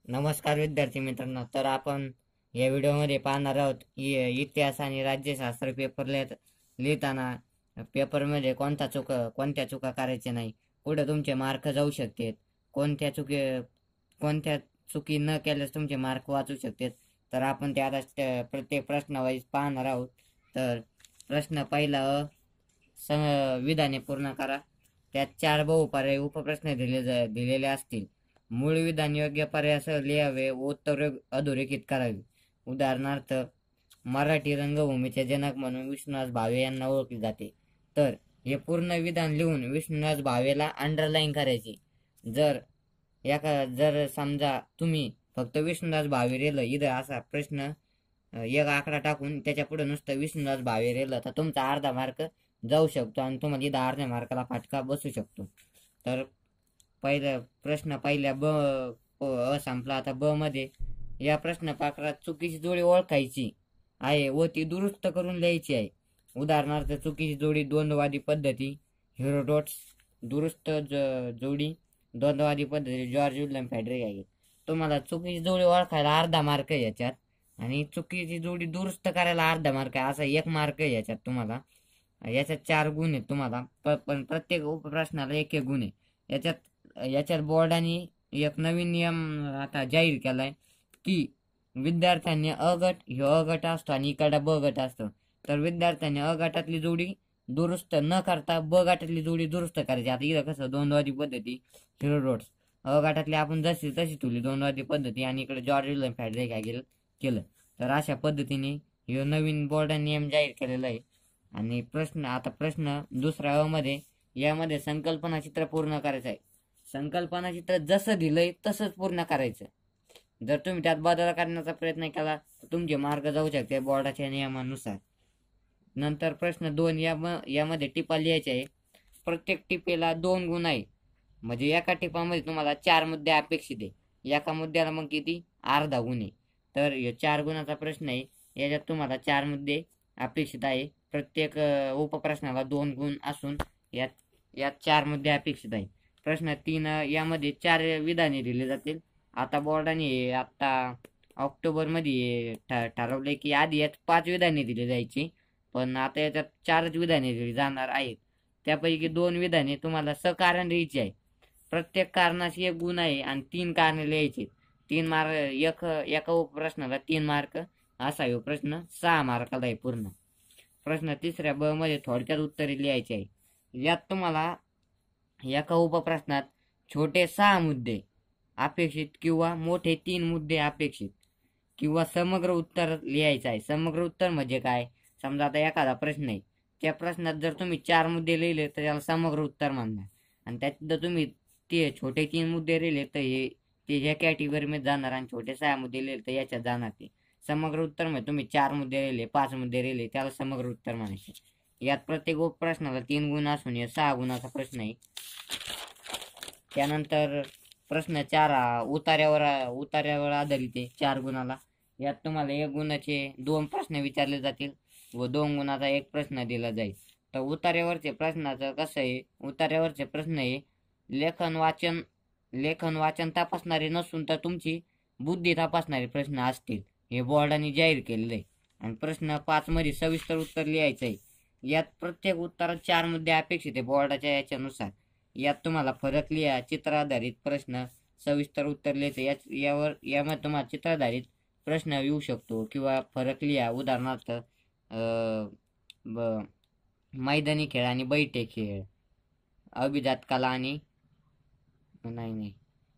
नमस्कार विद्यार्थी मित्रांनो. तर आपण या व्हिडिओमध्ये पाहणार आहोत इतिहास आणि राज्यशास्त्र पेपर लिहिताना पेपरमध्ये कोणत्या चुका करायच्या नाही, कुठे तुमचे मार्क जाऊ शकतात, कोणत्या चुकी न केल्यास तुमचे मार्क वाचू शकतात. तर आपण ते आता प्रत्येक प्रश्नावाईज पाहणार आहोत. तर प्रश्न पहिला विधाने पूर्ण करा. त्यात 4 बहुपर्यायी उपप्रश्न दिलेले असतील. मूळ विधान योग्य पर्यायासह लिहावे व उत्तर अधोरेखित करावी. उदाहरणार्थ, मराठी रंगभूमीचे जनक म्हणून विष्णुदास भावे यांना ओळखले जाते. तर हे पूर्ण विधान लिहून विष्णुदास भावेला अंडरलाईन करायची. जर समजा तुम्ही फक्त विष्णुदास भावे रेलं इथं असा प्रश्न एक आकडा टाकून त्याच्या पुढे नुसतं विष्णुदास भावे रेलं तर तुमचा अर्धा मार्क जाऊ शकतो आणि तुम्हाला इथं अर्ध्या मार्काला फाटका बसू शकतो. तर पहिल्या संपला. आता ब मध्ये या प्रश्न प्रकारात चुकीची जोडी ओळखायची आहे व ती दुरुस्त करून लिहायची आहे. उदाहरणार्थ, चुकीची जोडी द्वंद्ववादी पद्धती हेरोडोट्स, दुरुस्त जोडी द्वंद्ववादी पद्धती जॉर्ज विल्यम फॅडरिक आहे. तुम्हाला चुकीची जोडी ओळखायला अर्धा मार्क आहे याच्यात आणि चुकीची जोडी दुरुस्त करायला अर्धा मार्क आहे, असा 1 मार्क आहे याच्यात. तुम्हाला याच्यात 4 गुण आहेत तुम्हाला, पण प्रत्येक उपप्रश्नाला 1-1 गुण आहे. याच्यात बोर्डाने एक नवीन नियम आता जाहीर केलाय की विद्यार्थ्यांनी अ गट असतो आणि इकडे ब गट असतो. तर विद्यार्थ्यांनी अ गटातली जोडी दुरुस्त न करता ब गटातली जोडी दुरुस्त करायची. आता इथं कसं द्वंद्ववादी पद्धती हेरोडोट्स, अ गटातली आपण जशी तशी ठेवली द्वंद्ववादी पद्धती आणि इकडे जॉर्ज विल्यम फॅडरिक केलं. तर अशा पद्धतीने हे नवीन बोर्डाने नियम जाहीर केलेला आहे. आणि प्रश्न दुसऱ्या अ मध्ये यामध्ये संकल्पना चित्र पूर्ण करायचं आहे. संकल्पना चित्र जसं दिलंय तसंच पूर्ण करायचं. जर तुम्ही त्यात बदल करण्याचा प्रयत्न केला तर तुमचे मार्क जाऊ शकते बोर्डाच्या नियमानुसार. नंतर प्रश्न 2 यामध्ये टिपा लिहायच्या आहे. प्रत्येक टिपेला 2 गुण आहे, म्हणजे एका टिपामध्ये तुम्हाला 4 मुद्दे अपेक्षित आहे. एका मुद्द्याला मग किती? अर्धा गुण आहे. तर 4 गुणाचा प्रश्न आहे. याच्यात तुम्हाला 4 मुद्दे अपेक्षित आहे. प्रत्येक उपप्रश्नाला 2 गुण असून यात 4 मुद्दे अपेक्षित आहे. प्रश्न 3 यामध्ये 4 विधाने दिली जातील. आता बोर्डाने ऑक्टोबरमध्ये ठरवले की आधी यात 5 विधाने दिली जायची, पण आता याच्यात 4च विधाने दिली जाणार आहेत. त्यापैकी 2 विधाने तुम्हाला सकारण लिहायची आहे. प्रत्येक कारणाशी 1 गुण आहे आणि 3 कारणे लिहायची. 3 मार्क एका उपप्रश्नाला 3 मार्क असा हा प्रश्न 6 मार्काला आहे पूर्ण. प्रश्न 3 ब मध्ये थोडक्यात उत्तरे लिहायची आहे. यात तुम्हाला एका उपप्रश्नात छोटे 6 मुद्दे अपेक्षित किंवा मोठे 3 मुद्दे अपेक्षित किंवा समग्र उत्तर लिहायचं आहे. समग्र उत्तर म्हणजे काय? समजा आता एखादा प्रश्न आहे, त्या प्रश्नात जर तुम्ही 4 मुद्दे लिहिले तर त्याला समग्र उत्तर म्हणणार आणि त्यात जर तुम्ही ते छोटे 3 मुद्दे लिहिले तर ते ह्या कॅटेगरीमध्ये जाणार आणि छोटे 6 मुद्दे लिहिले तर याच्यात जाणार. ते समग्र उत्तर म्हणजे तुम्ही 4 मुद्दे लिहिले, 5 मुद्दे लिहिले, त्याला समग्र उत्तर म्हणायचे. यात प्रत्येक उपप्रश्नाला 3 गुण असून हे 6 गुणाचा प्रश्न आहे. त्यानंतर प्रश्न 4 उतार्यावर आधारित आहे 4 गुणाला. यात तुम्हाला 1 गुणाचे 2 प्रश्न विचारले जातील व 2 गुणाचा 1 प्रश्न दिला जाईल. तर उतार्यावरचे प्रश्नाचं कसं आहे? उतार्यावरचे प्रश्न आहे लेखन वाचन तपासणारे नसून तर तुमची बुद्धी तपासणारे प्रश्न असतील. हे बोर्डाने जाहीर केलेलं आहे. आणि प्रश्न 5 मध्ये सविस्तर उत्तर लिहायचं आहे. यात प्रत्येक उत्तरात 4 मुद्दे अपेक्षित आहे बोर्डाच्या याच्यानुसार. यात तुम्हाला फरक लिहा, चित्र आधारित प्रश्न, सविस्तर उत्तर लिहायचं. यामध्ये तुम्हाला चित्राधारित प्रश्न येऊ शकतो किंवा फरक लिहा. उदाहरणार्थ मैदानी खेळ आणि बैठे खेळ, अभिजात कला आणि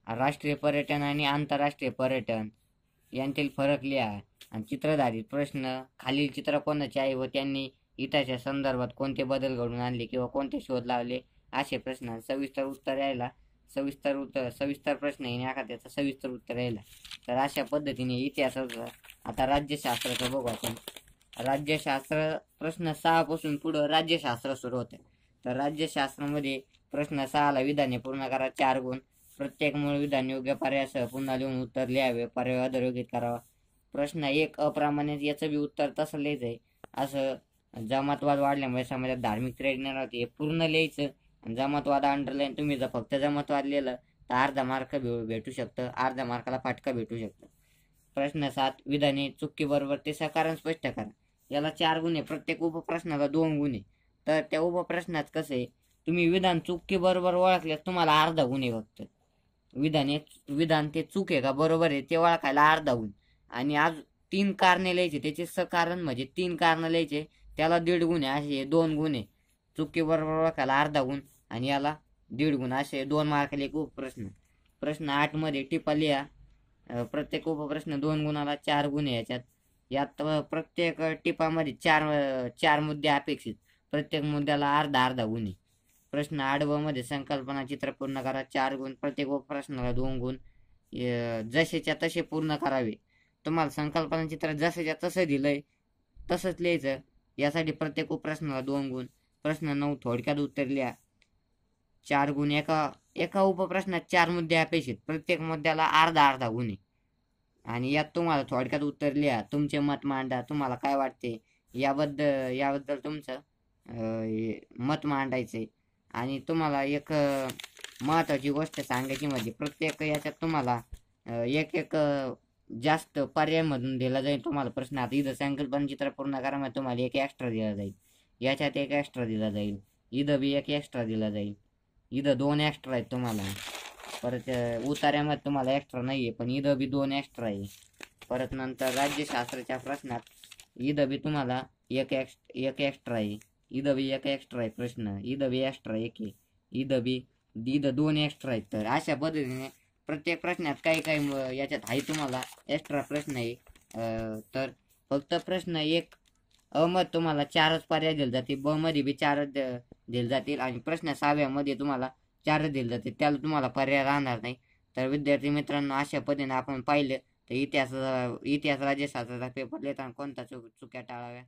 राष्ट्रीय पर्यटन आणि आंतरराष्ट्रीय पर्यटन यांतील फरक लिहा. आणि चित्रधारित प्रश्न, खालील चित्र कोणाचे आहे व त्यांनी इतिहासाच्या संदर्भात कोणते बदल घडून आणले किंवा कोणते शोध लावले, असे प्रश्न. सविस्तर प्रश्न येणे एखाद्याचा सविस्तर उत्तर यायला. तर अशा पद्धतीने इतिहासाचं आता राज्यशास्त्राचं बघू आपण. राज्यशास्त्र प्रश्न 6 पासून पुढं राज्यशास्त्र सुरू होते. तर राज्यशास्त्रामध्ये प्रश्न 6 ला विधाने पूर्ण करा, 4 गुण. प्रत्येक मूळ विधान योग्य पर्यायासह पुन्हा लिहून उत्तर लिहावे, पर्याय अधोरेखित करावा. प्रश्न 1 अप्रमाणित, याचं बी उत्तर तसं लिहायचंय. असं जमातवाद वाढल्यामुळे समाजात धार्मिक प्रेरणा राहते, हे पूर्ण लिहायचं. जमातवाद अंडरलाईन, तुम्ही जर फक्त जमातवाद लिहिलं तर अर्धा मार्क भेटू शकतं, अर्ध्या मार्काला फाटका भेटू शकतो. प्रश्न 7, विधाने चुकी बरोबर ते सकारण स्पष्ट करा. याला 4 गुण आहे, प्रत्येक उपप्रश्नाला 2 गुण आहे. तर त्या उपप्रश्नात कसं आहे, तुम्ही विधान चुकी बरोबर ओळखल्यास तुम्हाला अर्धा गुण आहे फक्त. विधान ते चूक आहे का बरोबर आहे ते ओळखायला अर्धा गुण. आणि आज 3 कारणे लिहायचे, त्याचे सकारण म्हणजे 3 कारण लिहायचे, त्याला 1.5 गुण आहे. असे 2 गुण आहे. चुकी बरोबर ओळखायला अर्धा गुण आणि याला 1.5 गुण, असे 2 मार्काला एक उपप्रश्न. प्रश्न 8 मध्ये टिपा लिहा. प्रत्येक उपप्रश्न 2 गुणाला 4 गुण आहे याच्यात. यात प्रत्येक टिपामध्ये 4 मुद्दे अपेक्षित, प्रत्येक मुद्द्याला अर्धा अर्धा गुण आहे. प्रश्न 8 मध्ये संकल्पना चित्र पूर्ण करा, 4 गुण, प्रत्येक उपप्रश्नाला 2 गुण. जसेच्या तसे पूर्ण करावे. तुम्हाला संकल्पना चित्र जसेच्या तसं दिलंय तसंच लिहायचं, यासाठी प्रत्येक उपप्रश्नाला 2 गुण. प्रश्न 9 थोडक्यात उत्तर लिहा, 4 गुण. एका उपप्रश्नात 4 मुद्दे अपेक्षित, प्रत्येक मुद्द्याला अर्धा अर्धा गुण आहे. आणि यात तुम्हाला थोडक्यात उत्तर लिहा, तुमचे मत मांडा, तुम्हाला काय वाटते याबद्दल तुमचं मत मांडायचंय. आणि तुम्हाला एक महत्वाची गोष्ट सांगायची म्हणजे प्रत्येक याच्यात तुम्हाला एक एक जास्त पर्यायमधून दिला जाईल तुम्हाला प्रश्न. आता इथं संकल्पना चित्र पूर्ण करा मग तुम्हाला एक एक्स्ट्रा दिला जाईल, याच्यात एक एक्स्ट्रा दिला जाईल, इथं बी एक एक्स्ट्रा दिला जाईल, इथं 2 एक्स्ट्रा आहेत तुम्हाला. परत उतार्यामध्ये तुम्हाला एक्स्ट्रा नाहीये पण इथं बी 2 एक्स्ट्रा आहे. परत नंतर राज्यशास्त्राच्या प्रश्नात इथं बी तुम्हाला एक एक्स्ट्रा आहे, इथं बी एक एक्स्ट्रा आहे प्रश्न, इथं बी एक्स्ट्रा एक आहे, इथं 2 एक्स्ट्रा आहेत. तर अशा पद्धतीने प्रत्येक प्रश्नात काही याच्यात आहे तुम्हाला एक्स्ट्रा प्रश्न आहे. तर फक्त प्रश्न 1 अ मध्ये तुम्हाला 4च पर्याय दिले जातील, ब मध्ये बी 4च दिले जातील आणि प्रश्न 6व्या मध्ये तुम्हाला 4च दिले जातील, त्याला तुम्हाला पर्याय राहणार नाही. तर विद्यार्थी मित्रांनो, अशा पद्धतीने आपण पाहिलं तर इतिहास राज्यशास्त्राचा पेपर लिहिताना कोणत्या चुक्या टाळाव्या